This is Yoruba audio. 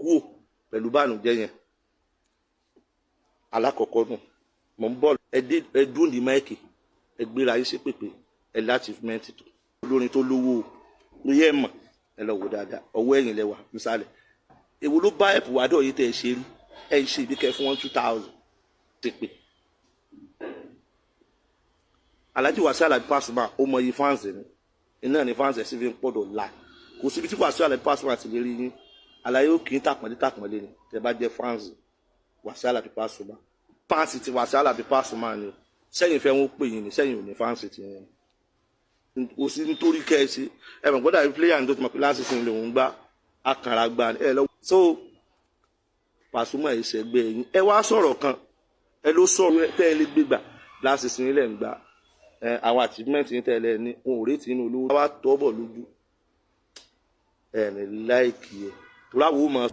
kúò pẹ̀lú bànújẹ́ yẹn alákọ̀ọ́kọ́ nù mọ̀ ń bọ̀ ẹ dúró ní máìkì ẹ gbéra yín sí pèpè ẹ láti fúmẹ́ǹtì tó olórin tó lówó ló yẹ mọ̀ ẹ lọ wò dáadáa ọwọ́ ẹ̀yìn lẹ́wà nísàlẹ̀ èwo ló bá ẹ̀pù wádọ̀ yìí tẹ̀ ẹ ṣe rí ẹ ṣe ìbíkẹ́ fún 2000 ti pè Alhaji Wasiu Alabi Pasuma ó mọ iye fáǹsì ni iná ní fáǹsì ẹ̀ sì fi ń pọ̀dọ̀ la kò síbi tí Wasiu Alabi Pasuma ti lè rí yín àlàyé ó kì í tàpọ̀nlé ni tẹ bá jẹ́ fáǹsì Wasiu Alabi Pasuma fáǹsì ti Wasiu Alabi Pasuma ni sẹ́yìn fẹ́ wọn pè yín ni sẹ́yìn ò ní fáǹsì ti yẹn kò sí nítorí kẹ́ẹ̀sì ẹ mọ̀ gbọ́dọ̀ pílẹ̀yà ní tó ti mọ̀ pé láti sin lòun gbá akànrà gbá ẹ lọ. so Pasuma ẹ̀ ṣẹ̀gbẹ́ yín ẹ wá sọ̀rọ̀ kan ẹ ló sọ̀rọ̀ tẹ́ ẹ lé gbégbà láti sin ilẹ̀ ń gbá àwọn achievement yín tẹ́lẹ̀ ní wọn ò rétí inú olówó wá tọ́ bọ̀ lójú ẹ̀ ní láìkì ẹ̀ tó láwo máa.